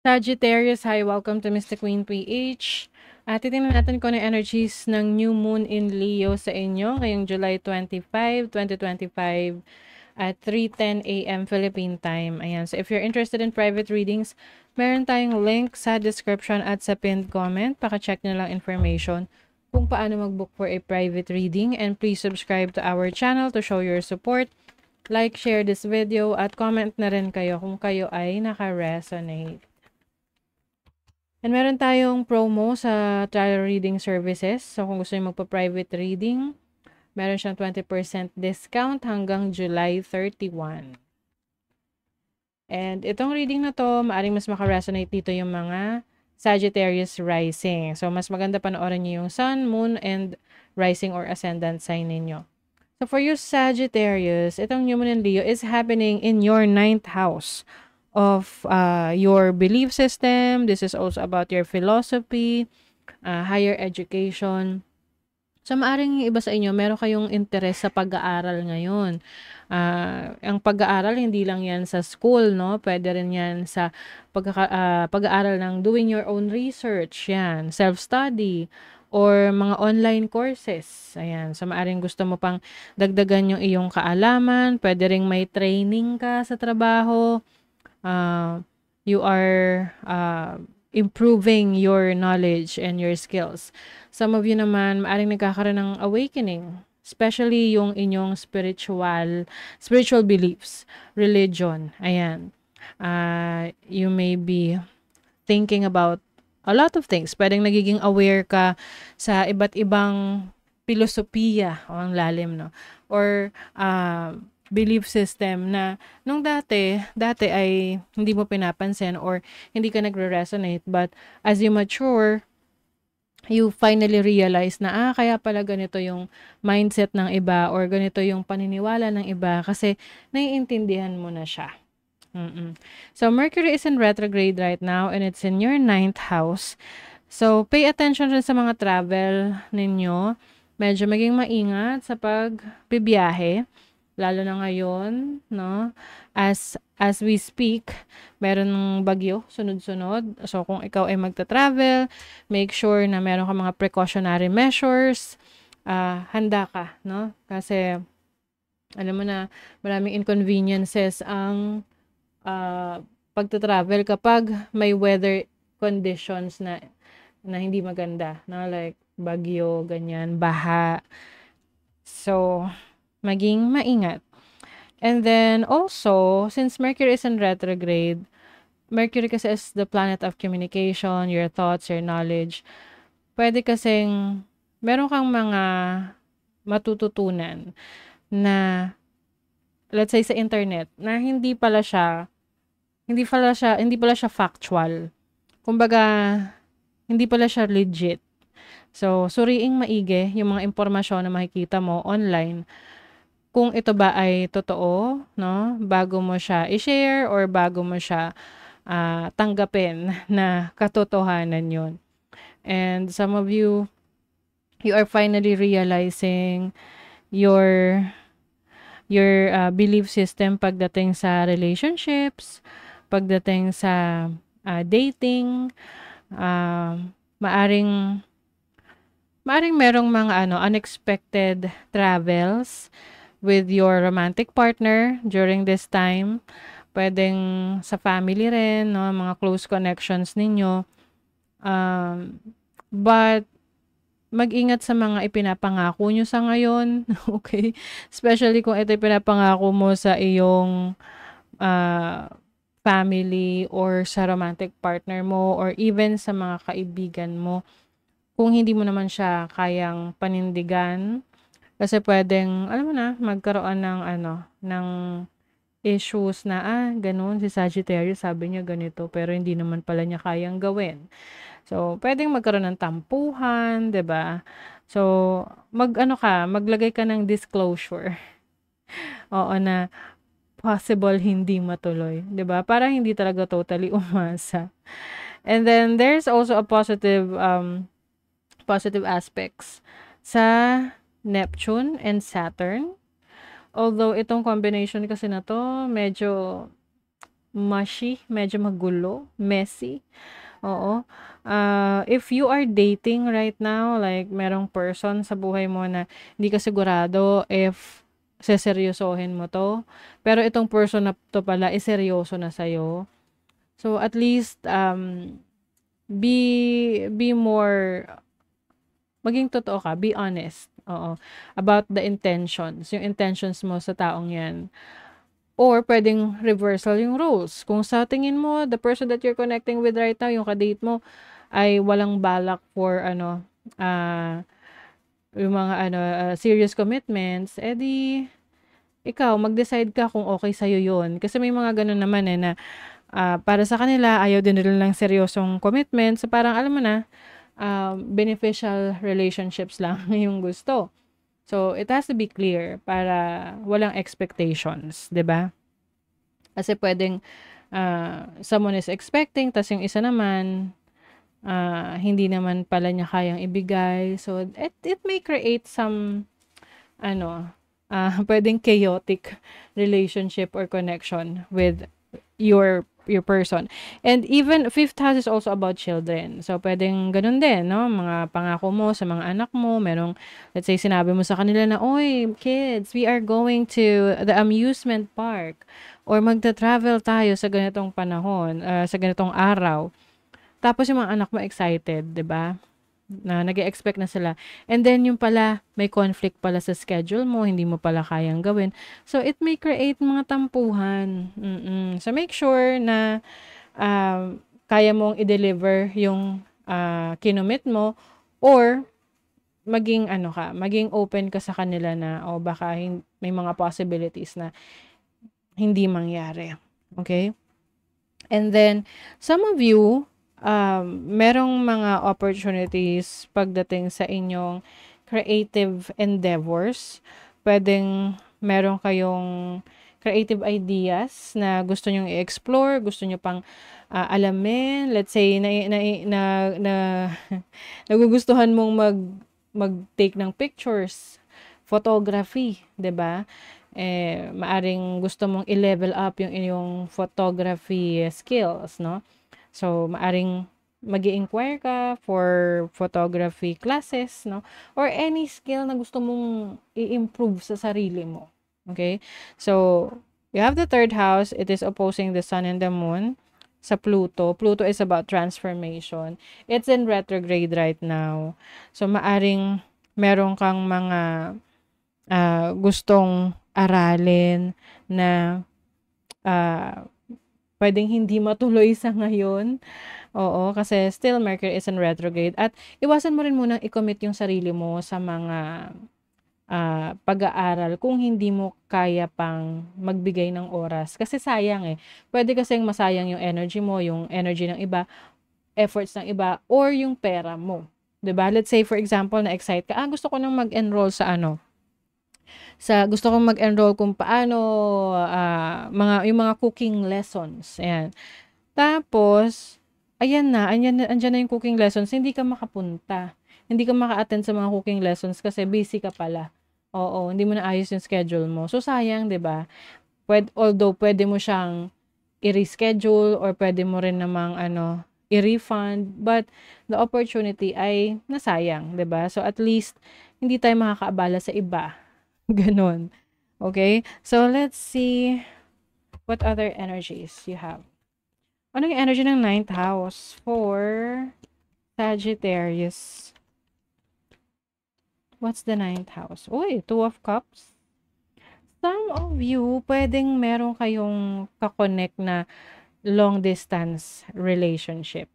Sagittarius, hi, welcome to Mr. Queen PH. At titingnan natin kung ano yung energies ng new moon in Leo sa inyo ngayong July 25, 2025 at 3:10 a.m. Philippine time. Ayan. So if you're interested in private readings, meron tayong link sa description at sa pinned comment. Paka-check nyo lang information kung paano mag-book for a private reading, and please subscribe to our channel to show your support. Like, share this video at comment na rin kayo kung kayo ay naka-resonate. And meron tayong promo sa tarot reading services. So kung gusto niyo magpa-private reading, meron siyang 20% discount hanggang July 31. And itong reading na to, maaring mas maka-resonate dito yung mga Sagittarius rising. So mas maganda panoorin niyo yung sun, moon, and rising or ascendant sign ninyo. So for you Sagittarius, itong new moon in Leo is happening in your 9th house of your belief system. This is also about your philosophy, higher education. So, maaring iba sa inyo, meron kayong interest sa pag-aaral ngayon. Ang pag-aaral, hindi lang yan sa school, no? Pwede rin yan sa pag-aaral ng doing your own research, yan, self-study, or mga online courses. Ayan. So, maaring gusto mo pang dagdagan yung iyong kaalaman. Pwede ring may training ka sa trabaho. You are improving your knowledge and your skills. Some of you naman, maaring nagkakaroon ng awakening, especially yung inyong spiritual beliefs, religion. Ayan. You may be thinking about a lot of things. Pwedeng nagiging aware ka sa iba't ibang filosofiya o ang lalim, no? Or belief system na nung dati ay hindi mo pinapansin or hindi ka nagre-resonate, but as you mature, you finally realize na kaya pala ganito yung mindset ng iba or ganito yung paniniwala ng iba kasi naiintindihan mo na siya. So Mercury is in retrograde right now and it's in your 9th house. So pay attention rin sa mga travel ninyo. Medyo maging maingat sa pagbibiyahe. Lalo na ngayon, no? As we speak, meron ng bagyo, sunod-sunod. So, kung ikaw ay magta-travel, make sure na meron ka mga precautionary measures. Handa ka, no? Kasi, alam mo na, maraming inconveniences ang pagta-travel kapag may weather conditions na hindi maganda, no? Like, bagyo, ganyan, baha. So, maging maingat. And then also, since Mercury is in retrograde, Mercury kasi is the planet of communication, your thoughts, your knowledge. Pwede kasing meron kang mga matututunan na let's say sa internet na hindi pala siya factual. Kumbaga, hindi pala siya legit. So, suriing maigi yung mga impormasyon na makikita mo online kung ito ba ay totoo, no? Bago mo siya i-share or bago mo siya tanggapin na katotohanan yun. And some of you are finally realizing your belief system pagdating sa relationships, pagdating sa dating, maaring merong mga unexpected travels with your romantic partner during this time. Pwedeng sa family rin, no? Mga close connections ninyo. But, mag-ingat sa mga ipinapangako nyo sa ngayon. Okay? Especially kung ito ipinapangako mo sa iyong family or sa romantic partner mo or even sa mga kaibigan mo. Kung hindi mo naman siya kayang panindigan, kasi pwedeng, alam mo na, magkaroon ng issues na, ganun, si Sagittarius, sabi niya ganito, pero hindi naman pala niya kayang gawin. So, pwedeng magkaroon ng tampuhan, 'di ba? So, maglagay ka ng disclosure. Oo, na possible hindi matuloy, 'di ba? Para hindi talaga totally umasa. And then there's also a positive aspects sa Neptune and Saturn. Although itong combination kasi na to, medyo mushy, medyo magulo, messy. Oo. If you are dating right now, like merong person sa buhay mo na hindi ka sigurado if seseryosohin mo 'to, pero itong person na 'to pala is seryoso na sa'yo. So, at least, be more maging totoo ka, be honest, oo, about the intentions, yung intentions mo sa taong 'yan. Or puwedeng reversal yung roles. Kung sa tingin mo the person that you're connecting with right now, yung ka-date mo ay walang balak for ano, ah, yung mga ano, serious commitments, eh, di ikaw mag-decide ka kung okey sa'yo yun. Kasi may mga gano'n naman, eh, na, para sa kanila ayaw din nila ng seryosong commitment. So, parang alam mo na, beneficial relationships lang yung gusto. So, it has to be clear para walang expectations, 'di ba? Kasi puwedeng, someone is expecting ta's yung isa naman, hindi naman pala niya kayang ibigay. So, it may create some ano, puwedeng chaotic relationship or connection with your person. And even fifth house is also about children. So, puwedeng gano'n din 'no, mga pangako mo sa mga anak mo, merong let's say sinabi mo sa kanila na, "Uy kids, we are going to the amusement park or magta-travel tayo sa ganitong panahon, sa ganitong araw." Tapos yung mga anak mo excited, 'di ba? Na nag-e-expect na sila. And then yung pala, may conflict pala sa schedule mo, hindi mo pala kayang gawin. So, it may create mga tampuhan. So, make sure na kaya mong i-deliver yung kinomit mo or maging ano ka, maging open ka sa kanila na o baka may mga possibilities na hindi mangyari. Okay? And then, some of you, merong mga opportunities pagdating sa inyong creative endeavors. Puwedeng meron kayong creative ideas na gusto nyong i-explore, gusto nyo pang, alamin. Let's say na nagugustuhan mong mag-take ng pictures, photography, 'di ba? Eh, maaring gusto mong i-level up yung iyong photography skills, 'no? So, maaring mag-i-inquire ka for photography classes, 'no? Or any skill na gusto mong i-improve sa sarili mo, okay? So, you have the third house, it is opposing the sun and the moon sa Pluto. Pluto is about transformation. It's in retrograde right now. So, maaring meron kang mga gustong aralin na puwedeng hindi matuloy sa ngayon. Oo, kasi still Mercury is in retrograde at iwasan mo rin munang i-commit yung sarili mo sa mga, pag-aaral kung hindi mo kaya pang magbigay ng oras. Kasi sayang, eh. Puwede kasing masayang yung energy mo, yung energy ng iba, efforts ng iba, or yung pera mo, 'di ba? Let's say for example na-excite ka, gusto ko ng mag-enroll sa ano, gusto kong mag-enroll kung paano, yung mga cooking lessons, ayan. Tapos, andiyan na yung cooking lessons, hindi ka makapunta. Hindi ka maka-attend sa mga cooking lessons kasi busy ka pala. Oo, hindi mo naayos yung schedule mo. So, sayang, 'di ba? Although puwede mo siyang i-reschedule or puwede mo rin namang ano, i-refund, but the opportunity ay nasayang, 'di ba? So, at least hindi tayo makakaabala sa iba, gano'n. Okay? So, let's see what other energies you have. Ano yung energy ng ninth house for Sagittarius? What's the ninth house? Uy, Two of Cups. Some of you, pwedeng meron kayong kakonect na long distance relationship.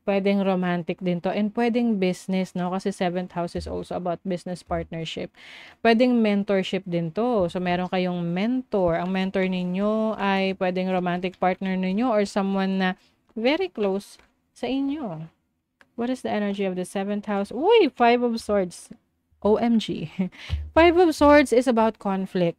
Pwedeng romantic din to and pwedeng business, no? Kasi seventh house is also about business partnership. Pwedeng mentorship din to. So, meron kayong mentor. Ang mentor ninyo ay pwedeng romantic partner ninyo or someone na very close sa inyo. What is the energy of the seventh house? Uy, Five of Swords. OMG. Five of Swords is about conflict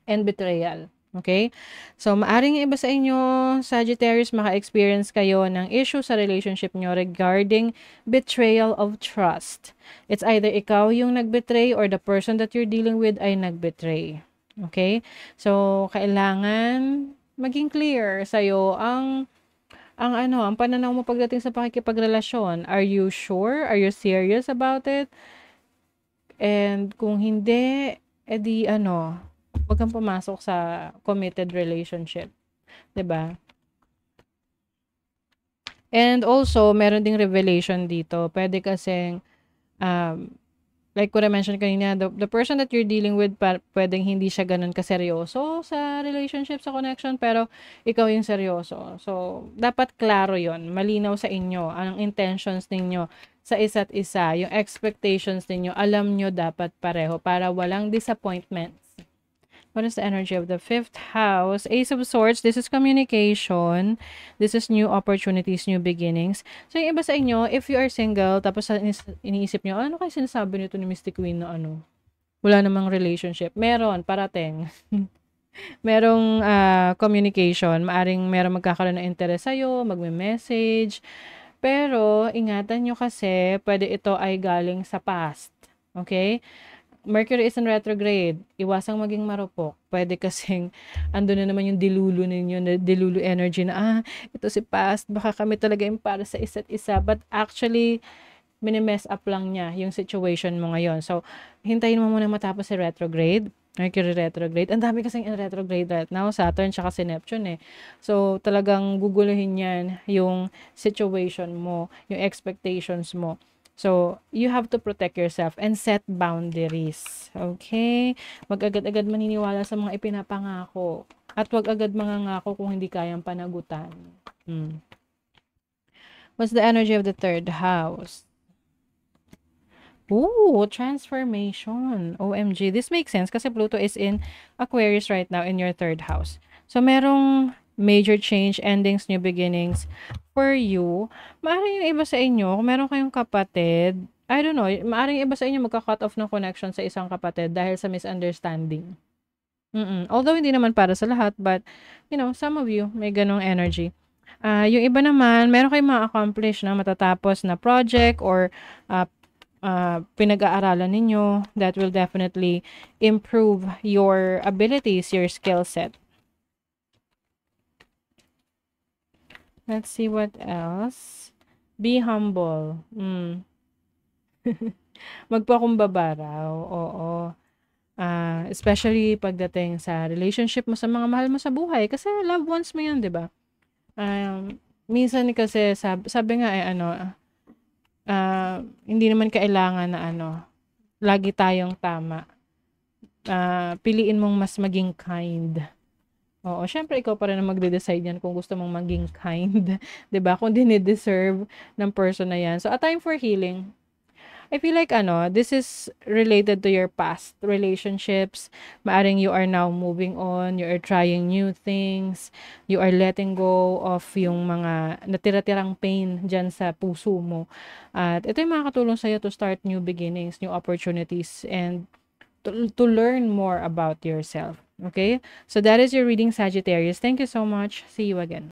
and betrayal. Okay? So, maaring iba sa inyo, Sagittarius, maka-experience kayo ng issue sa relationship nyo regarding betrayal of trust. It's either ikaw yung nag-betray or the person that you're dealing with ay nag-betray. Okay? So, kailangan maging clear sa'yo ang pananaw mo pagdating sa pakikipagrelasyon. Are you sure? Are you serious about it? And kung hindi, edi wag kang pumasok sa committed relationship, 'di ba? And also, meron ding revelation dito. Pwede kasing um, like what I mentioned kanina, the person that you're dealing with, pwedeng hindi siya ganun kaseryoso sa relationship, sa connection, pero ikaw yung seryoso. So, dapat klaro yon, malinaw sa inyo, ang intentions ninyo sa isa't isa, yung expectations ninyo, alam nyo dapat pareho para walang disappointments. What is the energy of the fifth house? Ace of Swords, this is communication. This is new opportunities, new beginnings. So, yung iba sa inyo, if you are single, tapos iniisip nyo, ano kayo sinasabi nito ni Mystic Queen na wala namang relationship. Meron, parating. Merong communication. Maaring meron magkakaroon ng interest sa'yo, magme-message. Pero, ingatan nyo kasi, pwede ito ay galing sa past. Okay? Mercury is in retrograde. Iwasang maging marupok. Pwede kasing ando na naman yung dilulu ninyo, na dilulu energy na, ito si past, baka kami talaga yung para sa isa't isa. But actually, minimess up lang niya yung situation mo ngayon. So, hintayin mo muna matapos si retrograde. Mercury retrograde. Ang dami kasing in retrograde right now. Saturn tsaka si Neptune eh. So, talagang guguluhin yan yung situation mo, yung expectations mo. So, you have to protect yourself and set boundaries. Okay? Wag agad-agad maniniwala sa mga ipinapangako. At wag agad mangangako kung hindi kayang panagutan. What's the energy of the third house? Ooh, transformation. OMG. This makes sense kasi Pluto is in Aquarius right now in your third house. So, merong major change, endings, new beginnings for you. Maaaring yung iba sa inyo, kung meron kayong kapatid, I don't know, maaaring iba sa inyo magka-cut off ng connection sa isang kapatid dahil sa misunderstanding. Although hindi naman para sa lahat, but some of you may ganong energy. Yung iba naman, meron kayong ma-accomplish na matatapos na project or pinag-aaralan ninyo that will definitely improve your abilities, your skill set. Let's see what else. Be humble. Magpakumbaba raw. Oo. Especially pagdating sa relationship mo sa mga mahal mo sa buhay. Kasi loved ones mo yan, di ba? Minsan kasi sabi nga hindi naman kailangan na lagi tayong tama. Piliin mong mas maging kind. Oo, syempre ikaw pa rin ang magde-decide yan kung gusto mong maging kind, 'di ba? Kung dine-deserve ng person na yan. So, a time for healing. I feel like this is related to your past relationships. Maaring you are now moving on, you are trying new things, you are letting go of yung mga natira-tirang pain dyan sa puso mo. At ito yung makakatulong sa'yo to start new beginnings, new opportunities, and to learn more about yourself. Okay? So that is your reading, Sagittarius. Thank you so much. See you again.